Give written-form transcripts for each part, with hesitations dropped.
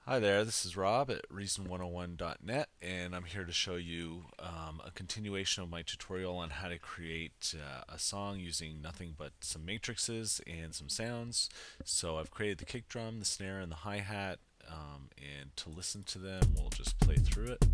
Hi there, this is Rob at reason101.net, and I'm here to show you a continuation of my tutorial on how to create a song using nothing but some matrices and some sounds. So I've created the kick drum, the snare, and the hi-hat, and to listen to them, we'll just play through it.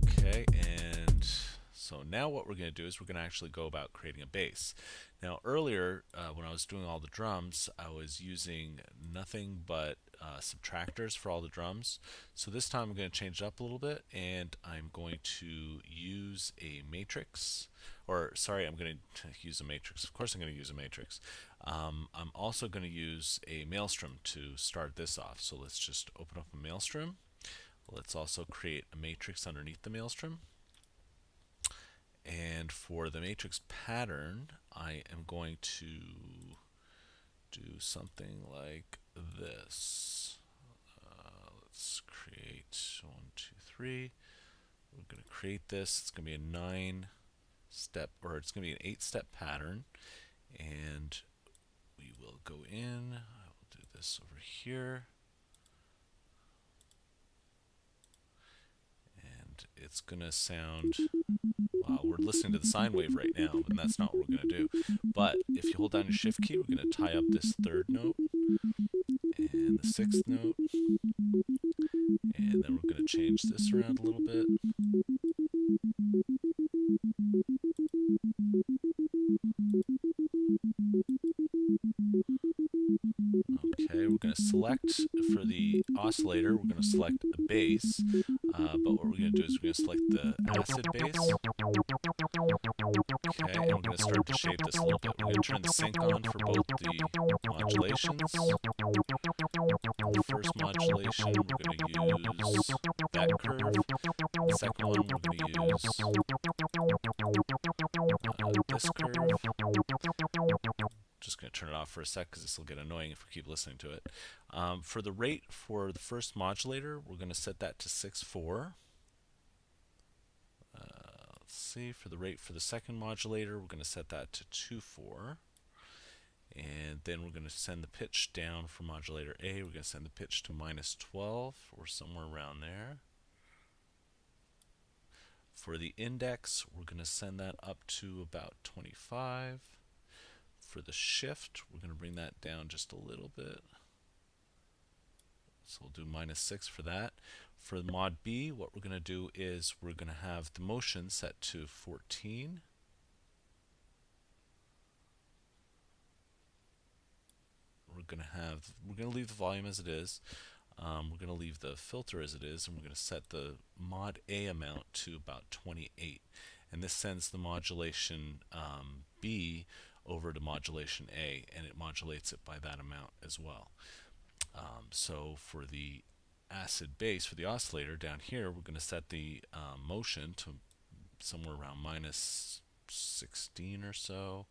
Okay, and so now what we're going to do is we're going to actually go about creating a bass. Now earlier, when I was doing all the drums, I was using nothing but subtractors for all the drums. So this time I'm going to change it up a little bit, and I'm going to use a matrix. Or sorry, I'm going to use a matrix. Of course I'm going to use a matrix. I'm also going to use a Maelstrom to start this off. So let's just open up a Maelstrom. Let's also create a matrix underneath the Maelstrom. And for the matrix pattern, I am going to do something like this. Let's create 1, 2, 3. We're going to create this. It's going to be a 9-step, or it's going to be an 8-step pattern. And we will go in. I will do this over here. And it's going to sound, we're listening to the sine wave right now, and that's not what we're going to do. But if you hold down your shift key, we're going to tie up this 3rd note and the 6th note, and then we're going to change this around a little bit. Okay, we're going to select, for the oscillator, we're going to select the bass, but what we're going to do is we're going to select the acid bass. Okay, and we're going to start to shape this a little bit. We're going to turn the sync on for both the modulations. The first modulation, we're going to use that curve. The second one, we're going to use this curve. Just going to turn it off for a sec because this will get annoying if we keep listening to it. For the rate for the first modulator, we're going to set that to 6/4. Let's see, for the rate for the second modulator, we're going to set that to 2/4. And then we're going to send the pitch down for modulator A. We're going to send the pitch to -12 or somewhere around there. For the index, we're going to send that up to about 25. For the shift, we're going to bring that down just a little bit. So we'll do -6 for that. For the mod B, what we're going to do is we're going to have the motion set to 14. We're going to leave the volume as it is. We're going to leave the filter as it is, and we're going to set the mod A amount to about 28. And this sends the modulation B over to modulation A, and it modulates it by that amount as well. So for the acid bass, for the oscillator down here, we're going to set the motion to somewhere around -16 or so.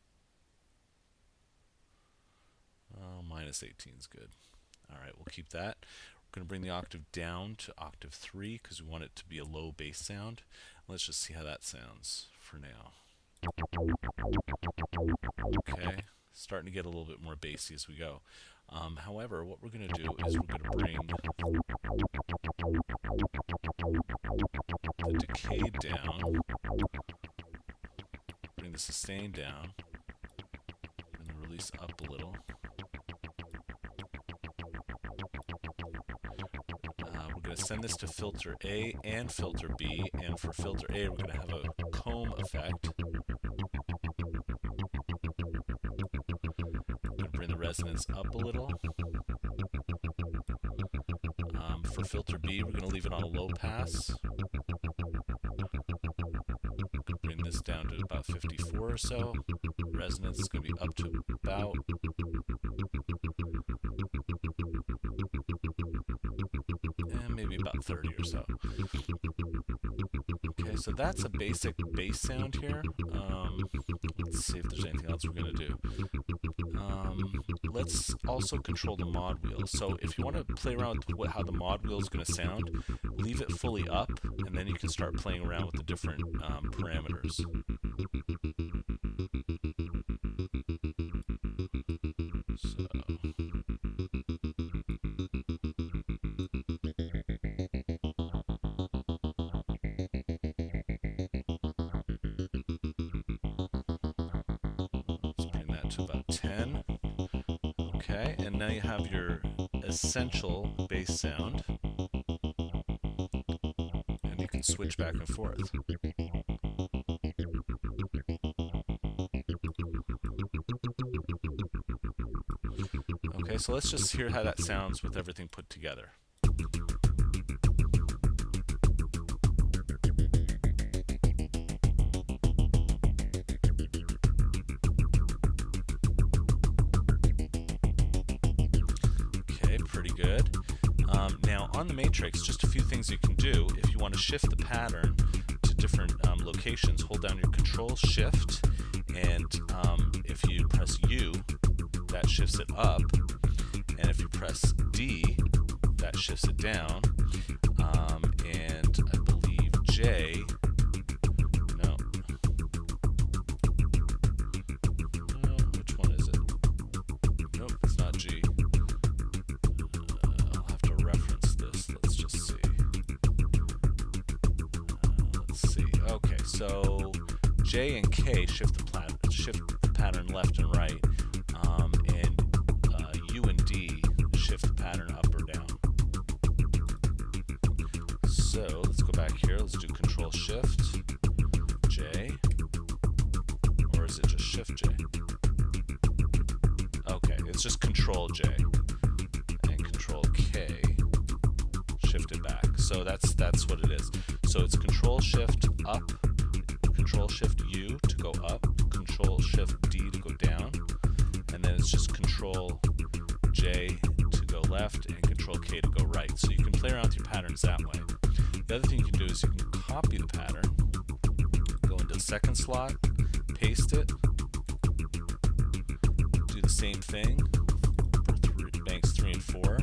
-18 is good. Alright, we'll keep that. We're going to bring the octave down to octave 3 because we want it to be a low bass sound. Let's just see how that sounds for now. Okay, starting to get a little bit more bassy as we go. However, what we're going to do is we're going to bring the decay down, bring the sustain down, bring the release up a little. We're going to send this to filter A and filter B, and for filter A we're going to have a comb effect. Bring the resonance up a little. For filter B, we're going to leave it on a low pass. Bring this down to about 54 or so. Resonance is going to be up to about maybe about 30 or so. Okay, so that's a basic bass sound here. Let's see if there's anything else we're going to do. Let's also control the mod wheel. So if you want to play around with how the mod wheel is going to sound, leave it fully up, and then you can start playing around with the different parameters. So to about 10. Okay, and now you have your essential bass sound, and you can switch back and forth. Okay, so let's just hear how that sounds with everything put together. Okay, pretty good. Now on the matrix, just a few things you can do. If you want to shift the pattern to different locations, hold down your Control Shift, and if you press U, that shifts it up, and if you press D, that shifts it down, and I believe J, no, which one is it? Nope, it's not G. I'll have to reference this. Let's just see. Let's see. Okay, so J and K shift the pattern left and right, and U and D shift the pattern up or down. So let's go back here. Let's do Control Shift J, or is it just Shift J? Okay, it's just Control J and Control K. Shift it back. So that's what it is. So it's Control Shift up, Control Shift U to go up, Control Shift D to go down, and then it's just Control J to go left and Control K to go right. So you can play around with your patterns that way. The other thing you can do is you can copy the pattern, go into the second slot, paste it, do the same thing for banks 3 and 4,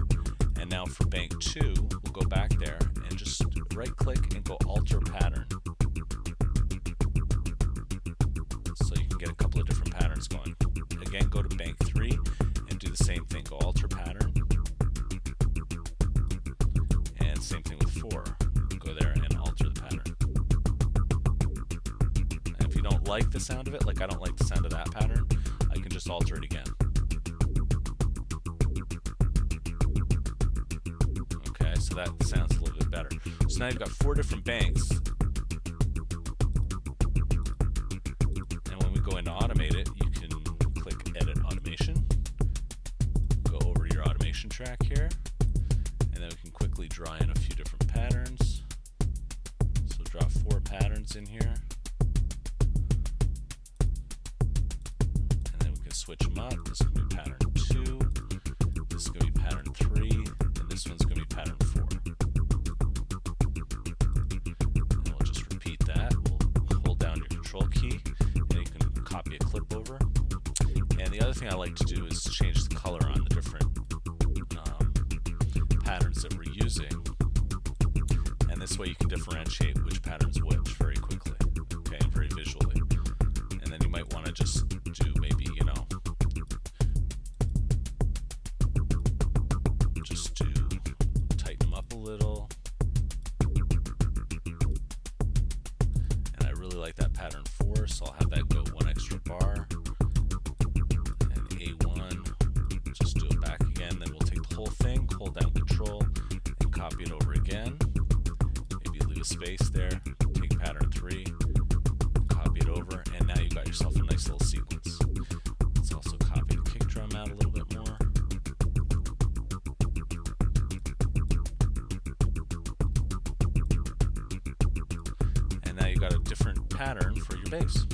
and now for bank 2, we'll go back there and just right click and go Alter Pattern. So you can get a couple of different patterns going. Again, go to bank 3 and do the same thing, go Alter Pattern, and same thing with 4. Go there and alter the pattern. And if you don't like the sound of it, like I don't like the sound of that pattern, I can just alter it again. Okay, so that sounds a little bit better. So now you've got 4 different banks. And when we go into automate it, you can click Edit Automation. Go over to your automation track here. And then we can quickly draw in a few different patterns. So draw 4 patterns in here. And then we can switch them up. This is going to be pattern 2. This is going to be pattern 3. And this one's going to be pattern 4. And we'll just repeat that. We'll hold down your Control key, and you can copy a clip over. And the other thing I like to do is change the color on the different patterns that we're using, and this way you can differentiate which pattern's which very quickly, okay, and very visually. And then you might want to just do maybe, just tighten them up a little. And I really like that pattern 4, so I'll have that go 1 extra bar. And A1, just do it back again. Then we'll take the whole thing, hold down Control, and copy it over again. Maybe leave a space there, take pattern 3, copy it over, and now you got yourself a nice little sequence. Let's also copy the kick drum out a little bit more. And now you got a different pattern for your bass.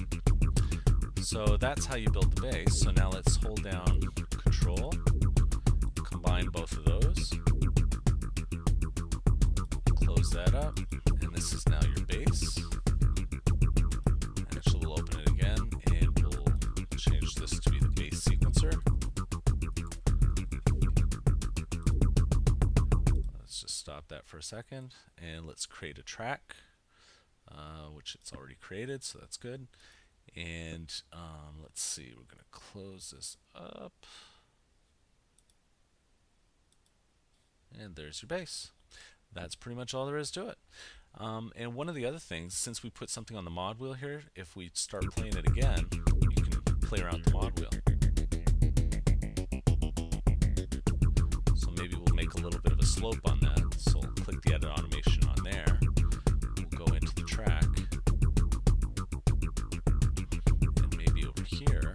So that's how you build the bass. So now let's hold down Control, combine both of those, close that up, and this is now your bass. Actually, we'll open it again, and we'll change this to be the bass sequencer. Let's just stop that for a second, and let's create a track, which it's already created, so that's good. And let's see, we're going to close this up. And there's your bass. That's pretty much all there is to it. And one of the other things, since we put something on the mod wheel here, if we start playing it again, you can play around with the mod wheel. make a little bit of a slope on that. So we'll click the edit automation on there. We'll go into the track, and maybe over here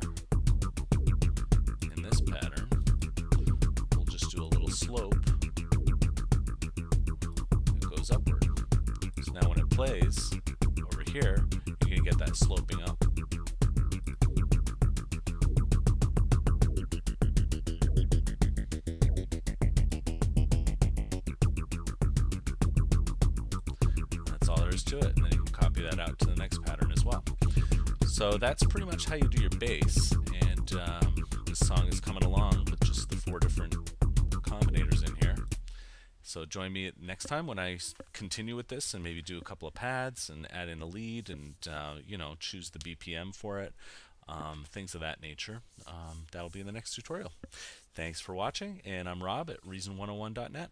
in this pattern, we'll just do a little slope. It goes upward. So now when it plays over here, you're going to get that sloping up. To it, and then you can copy that out to the next pattern as well. So that's pretty much how you do your bass, and this song is coming along with just the 4 different combinators in here. So join me next time when I continue with this and maybe do a couple of pads and add in a lead and choose the BPM for it, things of that nature. That'll be in the next tutorial. Thanks for watching, and I'm Rob at reason101.net.